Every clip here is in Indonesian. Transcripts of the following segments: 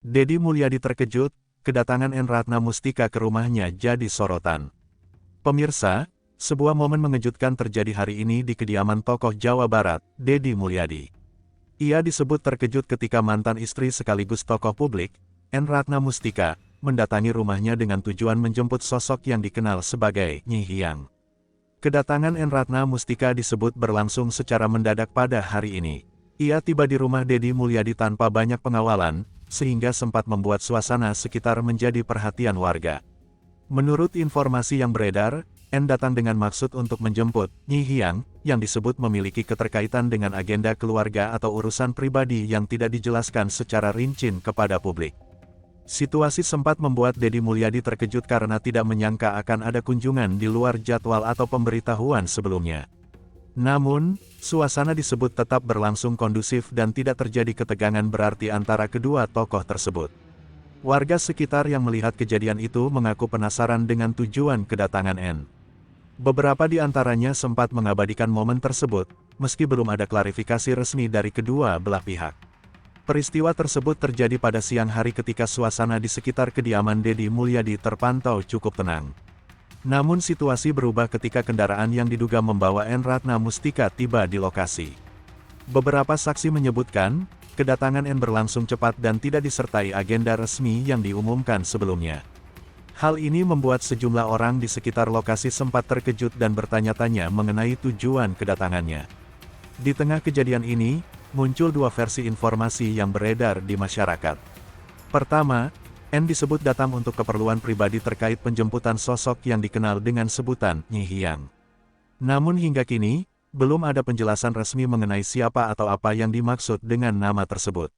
Deddy Mulyadi terkejut, kedatangan En Ratna Mustika ke rumahnya jadi sorotan. Pemirsa, sebuah momen mengejutkan terjadi hari ini di kediaman tokoh Jawa Barat, Deddy Mulyadi. Ia disebut terkejut ketika mantan istri sekaligus tokoh publik, En Ratna Mustika, mendatangi rumahnya dengan tujuan menjemput sosok yang dikenal sebagai Nyi Hyang. Kedatangan En Ratna Mustika disebut berlangsung secara mendadak pada hari ini. Ia tiba di rumah Deddy Mulyadi tanpa banyak pengawalan, sehingga sempat membuat suasana sekitar menjadi perhatian warga. Menurut informasi yang beredar, En datang dengan maksud untuk menjemput Nyi Hyang, yang disebut memiliki keterkaitan dengan agenda keluarga atau urusan pribadi yang tidak dijelaskan secara rinci kepada publik. Situasi sempat membuat Deddy Mulyadi terkejut karena tidak menyangka akan ada kunjungan di luar jadwal atau pemberitahuan sebelumnya. Namun, suasana disebut tetap berlangsung kondusif dan tidak terjadi ketegangan berarti antara kedua tokoh tersebut. Warga sekitar yang melihat kejadian itu mengaku penasaran dengan tujuan kedatangan En. Beberapa di antaranya sempat mengabadikan momen tersebut, meski belum ada klarifikasi resmi dari kedua belah pihak. Peristiwa tersebut terjadi pada siang hari ketika suasana di sekitar kediaman Deddy Mulyadi terpantau cukup tenang. Namun situasi berubah ketika kendaraan yang diduga membawa En Ratna Mustika tiba di lokasi. Beberapa saksi menyebutkan, kedatangan En berlangsung cepat dan tidak disertai agenda resmi yang diumumkan sebelumnya. Hal ini membuat sejumlah orang di sekitar lokasi sempat terkejut dan bertanya-tanya mengenai tujuan kedatangannya. Di tengah kejadian ini, muncul dua versi informasi yang beredar di masyarakat. Pertama, En disebut datang untuk keperluan pribadi terkait penjemputan sosok yang dikenal dengan sebutan Nyi Hyang. Namun hingga kini, belum ada penjelasan resmi mengenai siapa atau apa yang dimaksud dengan nama tersebut.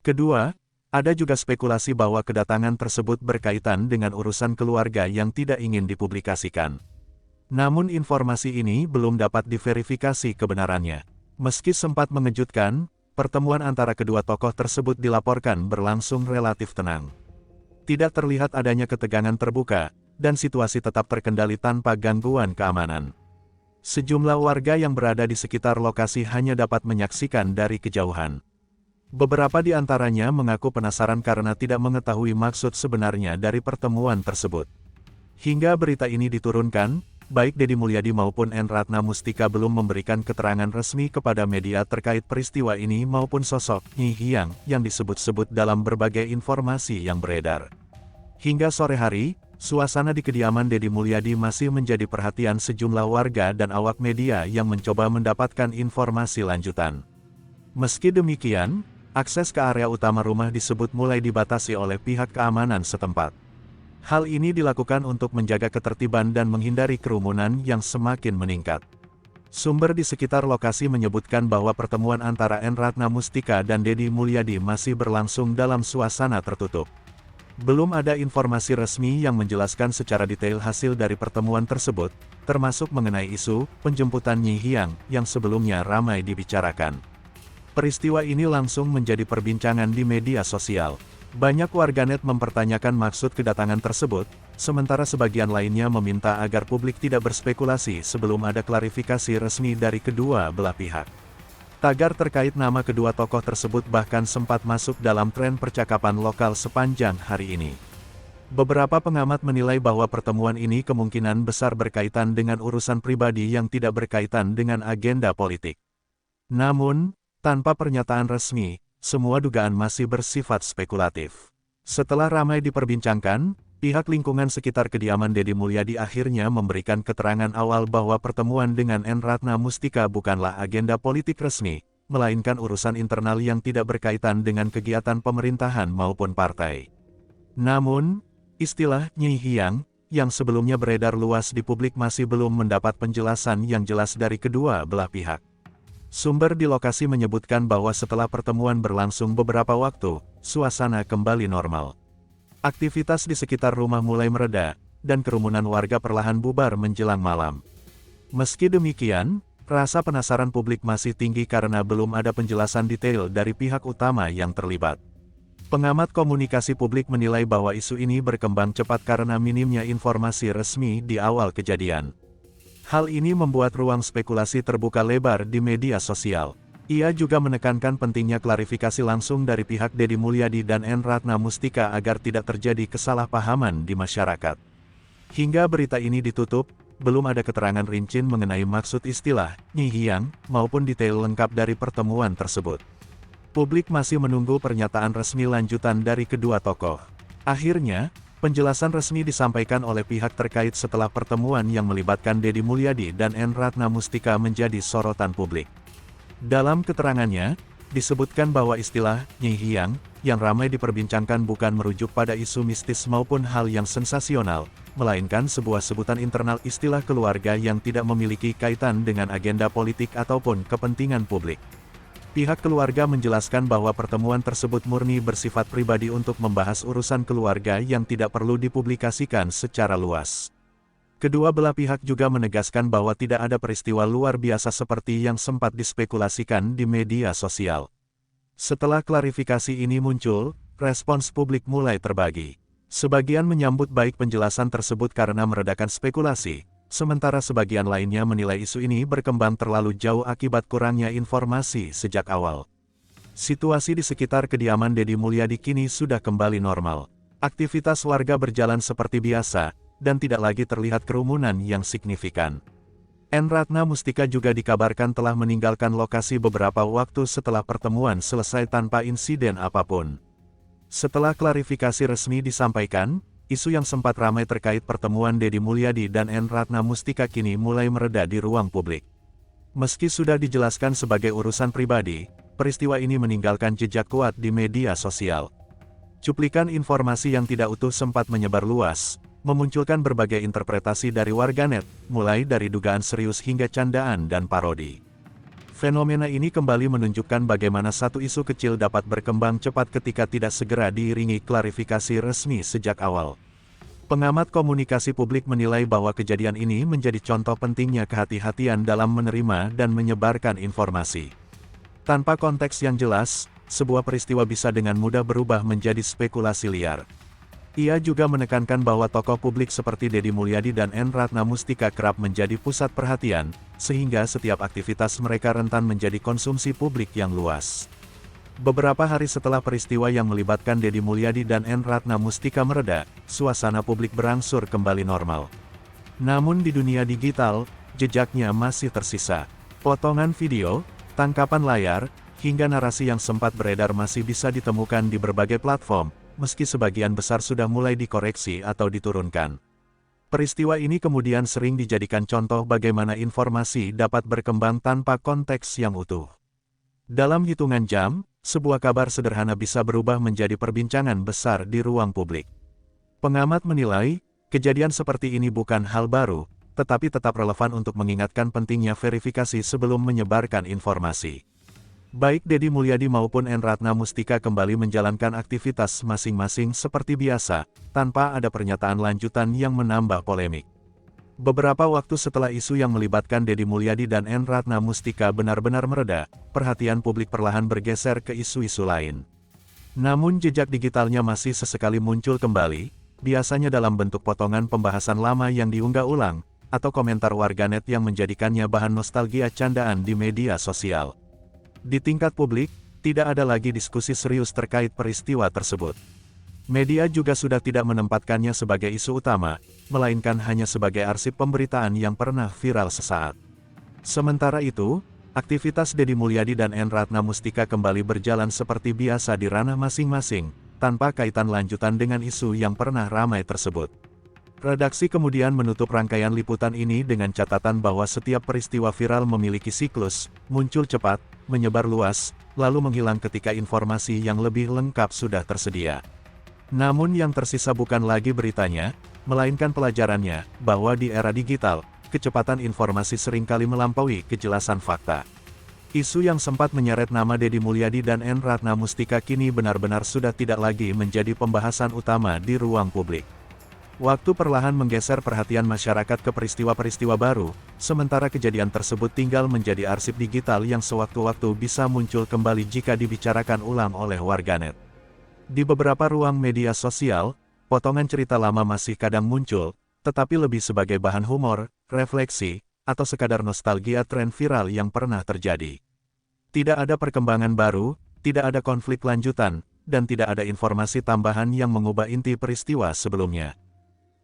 Kedua, ada juga spekulasi bahwa kedatangan tersebut berkaitan dengan urusan keluarga yang tidak ingin dipublikasikan. Namun informasi ini belum dapat diverifikasi kebenarannya. Meski sempat mengejutkan, pertemuan antara kedua tokoh tersebut dilaporkan berlangsung relatif tenang. Tidak terlihat adanya ketegangan terbuka, dan situasi tetap terkendali tanpa gangguan keamanan. Sejumlah warga yang berada di sekitar lokasi hanya dapat menyaksikan dari kejauhan. Beberapa di antaranya mengaku penasaran karena tidak mengetahui maksud sebenarnya dari pertemuan tersebut. Hingga berita ini diturunkan, baik Deddy Mulyadi maupun En Ratna Mustika belum memberikan keterangan resmi kepada media terkait peristiwa ini maupun sosok Nyi Hyang yang disebut-sebut dalam berbagai informasi yang beredar. Hingga sore hari, suasana di kediaman Deddy Mulyadi masih menjadi perhatian sejumlah warga dan awak media yang mencoba mendapatkan informasi lanjutan. Meski demikian, akses ke area utama rumah disebut mulai dibatasi oleh pihak keamanan setempat. Hal ini dilakukan untuk menjaga ketertiban dan menghindari kerumunan yang semakin meningkat. Sumber di sekitar lokasi menyebutkan bahwa pertemuan antara En Ratna Mustika dan Deddy Mulyadi masih berlangsung dalam suasana tertutup. Belum ada informasi resmi yang menjelaskan secara detail hasil dari pertemuan tersebut, termasuk mengenai isu penjemputan Nyi Hyang yang sebelumnya ramai dibicarakan. Peristiwa ini langsung menjadi perbincangan di media sosial. Banyak warganet mempertanyakan maksud kedatangan tersebut, sementara sebagian lainnya meminta agar publik tidak berspekulasi sebelum ada klarifikasi resmi dari kedua belah pihak. Tagar terkait nama kedua tokoh tersebut bahkan sempat masuk dalam tren percakapan lokal sepanjang hari ini. Beberapa pengamat menilai bahwa pertemuan ini kemungkinan besar berkaitan dengan urusan pribadi yang tidak berkaitan dengan agenda politik. Namun, tanpa pernyataan resmi, semua dugaan masih bersifat spekulatif. Setelah ramai diperbincangkan, pihak lingkungan sekitar kediaman Deddy Mulyadi akhirnya memberikan keterangan awal bahwa pertemuan dengan En Ratna Mustika bukanlah agenda politik resmi, melainkan urusan internal yang tidak berkaitan dengan kegiatan pemerintahan maupun partai. Namun, istilah Nyi Hyang, yang sebelumnya beredar luas di publik masih belum mendapat penjelasan yang jelas dari kedua belah pihak. Sumber di lokasi menyebutkan bahwa setelah pertemuan berlangsung beberapa waktu, suasana kembali normal. Aktivitas di sekitar rumah mulai mereda, dan kerumunan warga perlahan bubar menjelang malam. Meski demikian, rasa penasaran publik masih tinggi karena belum ada penjelasan detail dari pihak utama yang terlibat. Pengamat komunikasi publik menilai bahwa isu ini berkembang cepat karena minimnya informasi resmi di awal kejadian. Hal ini membuat ruang spekulasi terbuka lebar di media sosial. Ia juga menekankan pentingnya klarifikasi langsung dari pihak Deddy Mulyadi dan N. Ratna Mustika agar tidak terjadi kesalahpahaman di masyarakat. Hingga berita ini ditutup, belum ada keterangan rinci mengenai maksud istilah "nyihiang" maupun detail lengkap dari pertemuan tersebut. Publik masih menunggu pernyataan resmi lanjutan dari kedua tokoh. Akhirnya, penjelasan resmi disampaikan oleh pihak terkait setelah pertemuan yang melibatkan Deddy Mulyadi dan N. Ratna Mustika menjadi sorotan publik. Dalam keterangannya, disebutkan bahwa istilah "nyihiang" yang ramai diperbincangkan bukan merujuk pada isu mistis maupun hal yang sensasional, melainkan sebuah sebutan internal istilah keluarga yang tidak memiliki kaitan dengan agenda politik ataupun kepentingan publik. Pihak keluarga menjelaskan bahwa pertemuan tersebut murni bersifat pribadi untuk membahas urusan keluarga yang tidak perlu dipublikasikan secara luas. Kedua belah pihak juga menegaskan bahwa tidak ada peristiwa luar biasa seperti yang sempat dispekulasikan di media sosial. Setelah klarifikasi ini muncul, respons publik mulai terbagi. Sebagian menyambut baik penjelasan tersebut karena meredakan spekulasi, sementara sebagian lainnya menilai isu ini berkembang terlalu jauh akibat kurangnya informasi sejak awal. Situasi di sekitar kediaman Deddy Mulyadi kini sudah kembali normal. Aktivitas warga berjalan seperti biasa, dan tidak lagi terlihat kerumunan yang signifikan. N. Ratna Mustika juga dikabarkan telah meninggalkan lokasi beberapa waktu setelah pertemuan selesai tanpa insiden apapun. Setelah klarifikasi resmi disampaikan, isu yang sempat ramai terkait pertemuan Deddy Mulyadi dan N. Ratna Mustika kini mulai mereda di ruang publik. Meski sudah dijelaskan sebagai urusan pribadi, peristiwa ini meninggalkan jejak kuat di media sosial. Cuplikan informasi yang tidak utuh sempat menyebar luas, memunculkan berbagai interpretasi dari warganet, mulai dari dugaan serius hingga candaan dan parodi. Fenomena ini kembali menunjukkan bagaimana satu isu kecil dapat berkembang cepat ketika tidak segera diiringi klarifikasi resmi sejak awal. Pengamat komunikasi publik menilai bahwa kejadian ini menjadi contoh pentingnya kehati-hatian dalam menerima dan menyebarkan informasi. Tanpa konteks yang jelas, sebuah peristiwa bisa dengan mudah berubah menjadi spekulasi liar. Ia juga menekankan bahwa tokoh publik seperti Deddy Mulyadi dan N. Ratna Mustika kerap menjadi pusat perhatian, sehingga setiap aktivitas mereka rentan menjadi konsumsi publik yang luas. Beberapa hari setelah peristiwa yang melibatkan Deddy Mulyadi dan N. Ratna Mustika mereda, suasana publik berangsur kembali normal. Namun di dunia digital, jejaknya masih tersisa. Potongan video, tangkapan layar, hingga narasi yang sempat beredar masih bisa ditemukan di berbagai platform, meski sebagian besar sudah mulai dikoreksi atau diturunkan. Peristiwa ini kemudian sering dijadikan contoh bagaimana informasi dapat berkembang tanpa konteks yang utuh. Dalam hitungan jam, sebuah kabar sederhana bisa berubah menjadi perbincangan besar di ruang publik. Pengamat menilai, kejadian seperti ini bukan hal baru, tetapi tetap relevan untuk mengingatkan pentingnya verifikasi sebelum menyebarkan informasi. Baik Deddy Mulyadi maupun N. Ratna Mustika kembali menjalankan aktivitas masing-masing seperti biasa, tanpa ada pernyataan lanjutan yang menambah polemik. Beberapa waktu setelah isu yang melibatkan Deddy Mulyadi dan N. Ratna Mustika benar-benar mereda, perhatian publik perlahan bergeser ke isu-isu lain. Namun jejak digitalnya masih sesekali muncul kembali, biasanya dalam bentuk potongan pembahasan lama yang diunggah ulang, atau komentar warganet yang menjadikannya bahan nostalgia candaan di media sosial. Di tingkat publik, tidak ada lagi diskusi serius terkait peristiwa tersebut. Media juga sudah tidak menempatkannya sebagai isu utama, melainkan hanya sebagai arsip pemberitaan yang pernah viral sesaat. Sementara itu, aktivitas Deddy Mulyadi dan N. Ratna Mustika kembali berjalan seperti biasa di ranah masing-masing, tanpa kaitan lanjutan dengan isu yang pernah ramai tersebut. Redaksi kemudian menutup rangkaian liputan ini dengan catatan bahwa setiap peristiwa viral memiliki siklus, muncul cepat, menyebar luas, lalu menghilang ketika informasi yang lebih lengkap sudah tersedia. Namun yang tersisa bukan lagi beritanya, melainkan pelajarannya, bahwa di era digital, kecepatan informasi seringkali melampaui kejelasan fakta. Isu yang sempat menyeret nama Deddy Mulyadi dan N. Ratna Mustika kini benar-benar sudah tidak lagi menjadi pembahasan utama di ruang publik. Waktu perlahan menggeser perhatian masyarakat ke peristiwa-peristiwa baru, sementara kejadian tersebut tinggal menjadi arsip digital yang sewaktu-waktu bisa muncul kembali jika dibicarakan ulang oleh warganet. Di beberapa ruang media sosial, potongan cerita lama masih kadang muncul, tetapi lebih sebagai bahan humor, refleksi, atau sekadar nostalgia tren viral yang pernah terjadi. Tidak ada perkembangan baru, tidak ada konflik lanjutan, dan tidak ada informasi tambahan yang mengubah inti peristiwa sebelumnya.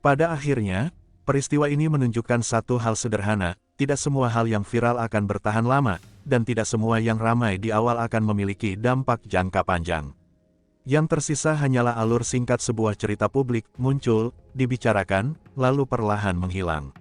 Pada akhirnya, peristiwa ini menunjukkan satu hal sederhana, tidak semua hal yang viral akan bertahan lama, dan tidak semua yang ramai di awal akan memiliki dampak jangka panjang. Yang tersisa hanyalah alur singkat sebuah cerita publik, muncul, dibicarakan, lalu perlahan menghilang.